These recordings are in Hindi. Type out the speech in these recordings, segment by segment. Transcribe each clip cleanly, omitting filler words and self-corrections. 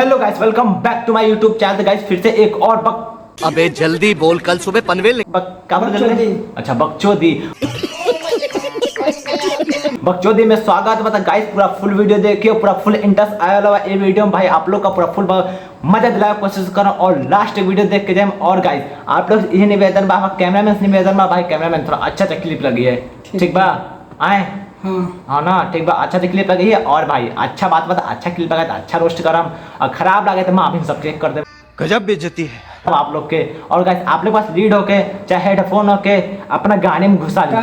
Hello guys, welcome back to my YouTube channel. Guys फिर से एक और अबे जल्दी बोल, कल सुबह पनवेल अच्छा बकचोदी बकचोदी में स्वागत बता। गाइस पूरा फुल वीडियो देखिए, पूरा फुल इंटरेस्ट आया वाला ये वीडियो में भाई आप लोग का पूरा फुल मजा दिलाने की कोशिश करो और लास्ट वीडियो देख के जाए। और गाइस आप लोग यही निवेदन बा, कैमरामैन से निवेदन बा भाई, कैमरामैन थोड़ा अच्छा क्लिप लगी है, ठीक बा आए हाँ ना, ठीक बा अच्छा क्लिप लगी है। और भाई अच्छा बात बता, अच्छा क्लिप लगा तो अच्छा रोस्ट करम, और खराब लगे तो माफी सब चेक कर दे। गजब बेइज्जती है आप लोग के। और गाइस आप लोग पास लीड होके चाहे हेडफोन होके अपना गाने में घुसा ली,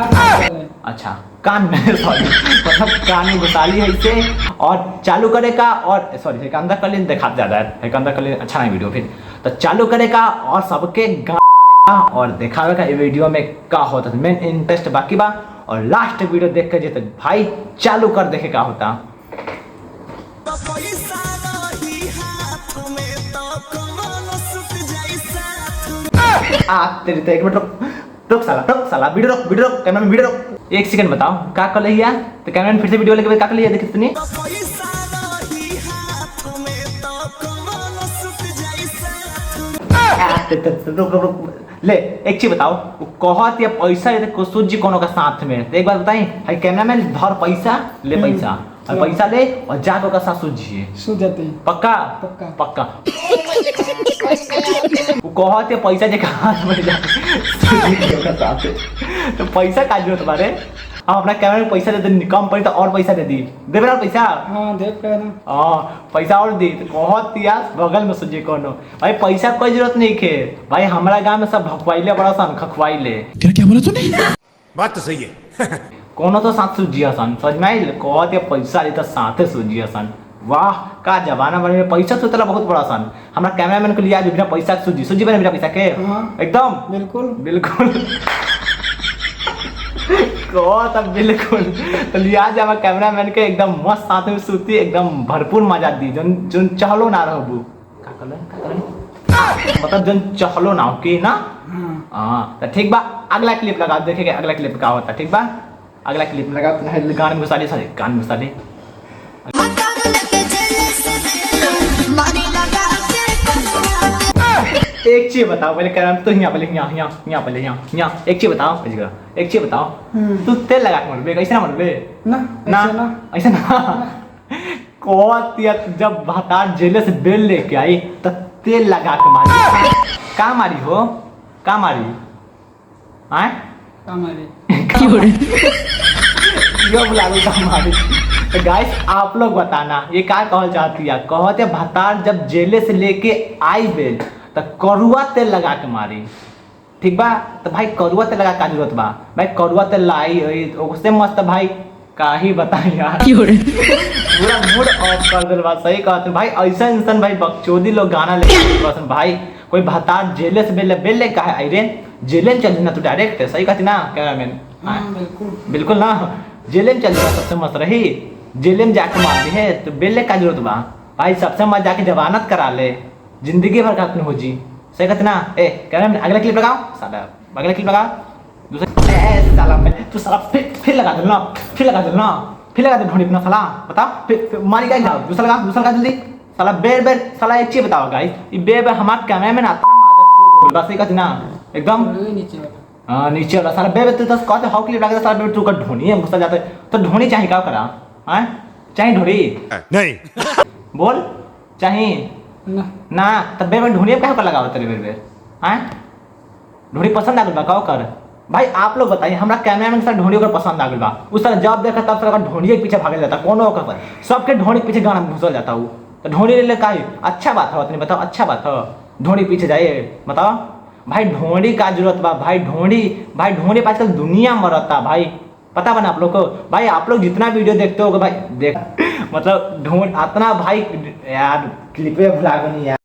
अच्छा कान में सॉरी मतलब कान में घुसा ली है इसे, और चालू करेगा और सॉरी एक अंदर कर ली दिखा ज्यादा है, एक अंदर कर ली अच्छा नहीं वीडियो, फिर तो चालू करेगा और सबके गाना और दिखावेगा ये वीडियो में क्या होता है, मेन इंटरेस्ट बाकी बा। और लास्ट वीडियो देख के जेते भाई चालू कर देखे क्या होता। तेरी तो एक मिनट रुक साला वीडियो रोक कैमरा में वीडियो रोक, एक सेकंड बताओ क्या कर लिया। तो कैमरा में फिर से वीडियो लेके क्या कर लिया देखिए इतनी। रुक ले एक चीज बताओ, कहत या पैसा ये को सूझी कोनो का साथ में, एक बात बताई भाई कैमरामैन धर पैसा ले पैसा और पैसा ले और जाकर का साथ सूझिए सूझ जाते हैं पक्का पक्का पक्का वो कहते पैसा जे हाथ में जाके तो पैसा का जरूरत बारे, हम अपना कैमरा में पैसा दे दे, कम पड़ी तो और पैसा दे दी, देवे ना पैसा हाँ देख रहे ना हाँ पैसा और दी तो कहत यार बगल में सूझे कोनो भाई पैसा कोई जरूरत नहीं खे भाई, हमारा गांव में सब भखवाइले बड़ा सन खखवाइले। क्या बोला तूने? बात तो सही है कोनो तो साथ सूझिया सन समझ में आइल, कहते पैसा ली तो साथे सूझिया सन। वाह का जमाना बने पैसा सोचला बहुत बड़ा सन, हमरा कैमरामैन को लिया बिना पैसा सूझी बने बिना पैसा के एकदम बिल्कुल बिल्कुल तब बिल्कुल तो लिया जा कैमरामैन के एकदम मस्त साथ में सूती एकदम भरपूर मजा दी जोन चहलो ना रहबू मतलब जोन चहलो ना के ना हाँ तो ठीक बा अगला क्लिप लगा देखेंगे अगला क्लिप क्या होता, ठीक बा अगला क्लिप लगा गान में घुसा ली सॉरी कान में घुसा ली। एक चीज बताओ पहले कह रहा तो यहाँ पहले यहाँ पहले यहाँ एक चीज बताओ एक चीज बताओ तू तेल लगा के मरबे ऐसे ना मरबे ना ऐसे ना जब भतार जेल से बेल लेके आई तो तेल लगा के मारी का मारी हो का मारी आए का मारी तो गाइस आप लोग बताना ये क्या कहल चाहती है, कहते भतार जब जेले से लेके आई बेल तो करुआ तेल लगा के मारी, ठीक बा। तो भाई करुआ तेल लगा का जरूरत बा भाई, करुआ तेल लाई उससे मस्त भाई का ही बताई यार पूरा मूड ऑफ कर दिल बा। सही कहते भाई ऐसा इंसान भाई बकचोदी लोग गाना लेके भाई कोई भतार जेले से बेल ले का है आई रे जेले में चल ना तू डायरेक्ट, सही कहती ना कैमरामैन बिल्कुल ना जेले में चल जाना सबसे मस्त रही, जेले में जाके मार दी है तो बेल का जरूरत बा भाई, सबसे मत जाके जमानत करा ले जिंदगी भर खत्म हो जी, सही कहते ना। ए कैमरा अगला क्लिप लगाओ साला अगला क्लिप लगा दूसरा साला तू साला फिर लगा देना फिर लगा दे ढूंढी अपना साला बता फिर मारी गई जाओ दूसरा लगा जल्दी साला बेर साला एक चीज बताओ गाइस ये बेर हमारा कैमरा में आता ना सही कहती ना एकदम नीचे वाला साला बेबे तू दस कहते हाउ क्लिप लगा साला बेबे तू का ढोनी है घुसा जाते तो ढोनी चाहिए क्या करा हैं चाहिए ढोनी नहीं बोल चाहिए ना तब बेबे ढोनी क्या कर लगाओ तेरे बेबे हैं ढोनी पसंद आ गई बा का कर भाई आप लोग बताइए हमरा कैमरामैन के साथ ढोनी ओकर पसंद आ गई बा, उस तरह जब देखा तब तरह ढोनी के पीछे भाग जाता कोनो ओकर सबके ढोनी के पीछे गाना घुसल जाता हूँ तो ढोनी ले का अच्छा बात है बताओ अच्छा बात है ढोनी पीछे जाइए बताओ भाई ढोंडी का जरूरत बा भाई ढोंडी आजकल दुनिया मरता भाई पता बना आप लोग को भाई, आप लोग जितना वीडियो देखते हो भाई देख मतलब ढोंड इतना भाई यार क्लिपे भुला गई यार,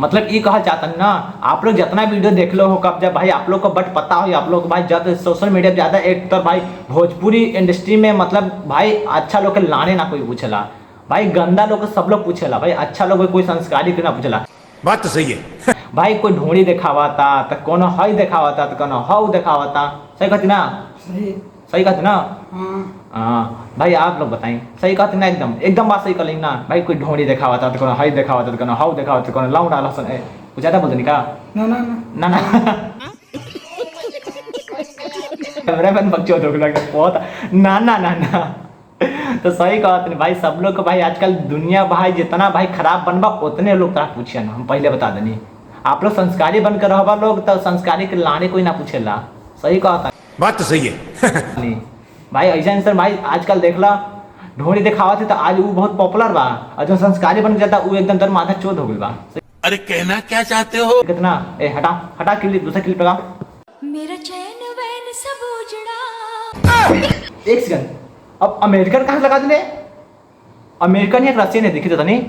मतलब ये कहा चाहता ना आप लोग जितना वीडियो देख लो हो कब जब भाई आप लोग को बट पता हो आप लोग भाई जब सोशल मीडिया पे ज्यादा एक तो भाई भोजपुरी इंडस्ट्री में मतलब भाई अच्छा लोग के लाने ना कोई पूछेला भाई, गंदा लोग सब लोग पूछेला भाई, अच्छा लोग कोई संस्कारी ना पूछेला। बात तो सही है भाई कोई ढोड़ी दिखावा था तो कोनो हई दिखावा था तो कोनो हऊ दिखावा था, सही कहती ना सही कहते ना? हाँ हाँ भाई आप लोग बताएं, सही कहते ना? एकदम एकदम बात सही कर लेंगे ना भाई। कोई ढोंडी दिखावा था तो कोनो हाई दिखावा था तो कोनो हाउ दिखावा था तो कोनो लाउंडा लसन है, कुछ ज़्यादा बोलते नहीं का? ना ना ना ना ना कैमरामैन बच्चों तो लग बहुत ना ना ना ना। तो सही कहते नहीं भाई, सब लोग को भाई आजकल दुनिया भाई जितना भाई खराब बनबा उतने लोग तरह पूछे ना। हम पहले बता देनी, आप लोग संस्कारी बनकर रहबा लोग तो संस्कारी के लाने कोई ना पूछेला। सही कहता बात तो सही है। नहीं भाई ऐसा इंसान भाई आजकल देख ला ढोड़ी दिखावा थे तो आज वो बहुत पॉपुलर बा, और जो संस्कारी बन जाता वो एकदम दर माथा चोद हो गई बा। अरे कहना क्या चाहते हो? कितना ए हटा हटा क्लिप, दूसरा क्लिप लगा। मेरा चैन वैन सब उजड़ा। एक सेकंड, अब अमेरिकन कहाँ से लगा देने? अमेरिकन या रशियन है? देखी तो नहीं,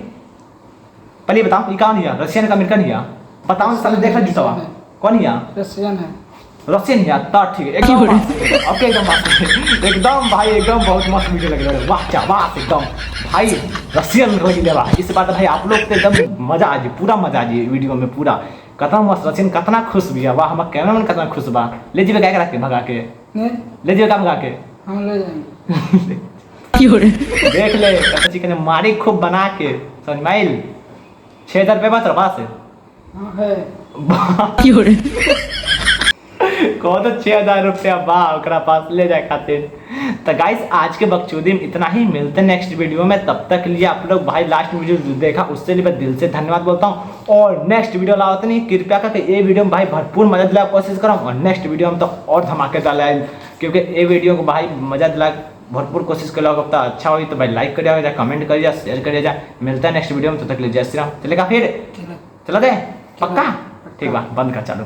पहले बताओ ये कौन है? रशियन का अमेरिकन है? बताओ साले देख ला जुटवा कौन है? रसियन है। रशियन है तो ठीक है एकदम ओके एकदम बात एकदम भाई एकदम बहुत मस्त वीडियो लग रहा है। वाह क्या बात एकदम भाई रशियन लगी देवा। इस बात भाई आप लोग तो एकदम मजा आ जाए, पूरा मजा आ जाए वीडियो में पूरा। कितना मस्त रशियन, कितना खुश भी है। वाह हमारा कैमरामैन कितना खुश बा। ले जीवे क्या रख के भगा के, नहीं ले जीवे का भगा के हम ले जाएंगे। देख ले कैसे चिकन मारी खूब बना के समझ माइल 6,000 रुपये बात रहा से हाँ है। कहो तो 6,000 रुपया बा ओकरा पास ले जाए खातिर। तो गाइस आज के बकचोदी में इतना ही, मिलते हैं नेक्स्ट वीडियो में। तब तक के लिए आप लोग भाई लास्ट वीडियो देखा उससे लिए मैं दिल से धन्यवाद बोलता हूँ। और नेक्स्ट वीडियो लाते नहीं, कृपया करके ये वीडियो में भाई भरपूर मजा दिलाने की कोशिश करूँ, और नेक्स्ट वीडियो में तो और धमाके डाला, क्योंकि ये वीडियो को भाई मजा दिला भरपूर कोशिश कर लो। अच्छा हो तो भाई लाइक करिएगा, कमेंट करिए, शेयर करिएगा। मिलता है नेक्स्ट वीडियो में, तब तक के लिए जय श्री राम। चलेगा फिर? चला दे पक्का? ठीक बा, बंद कर चालू।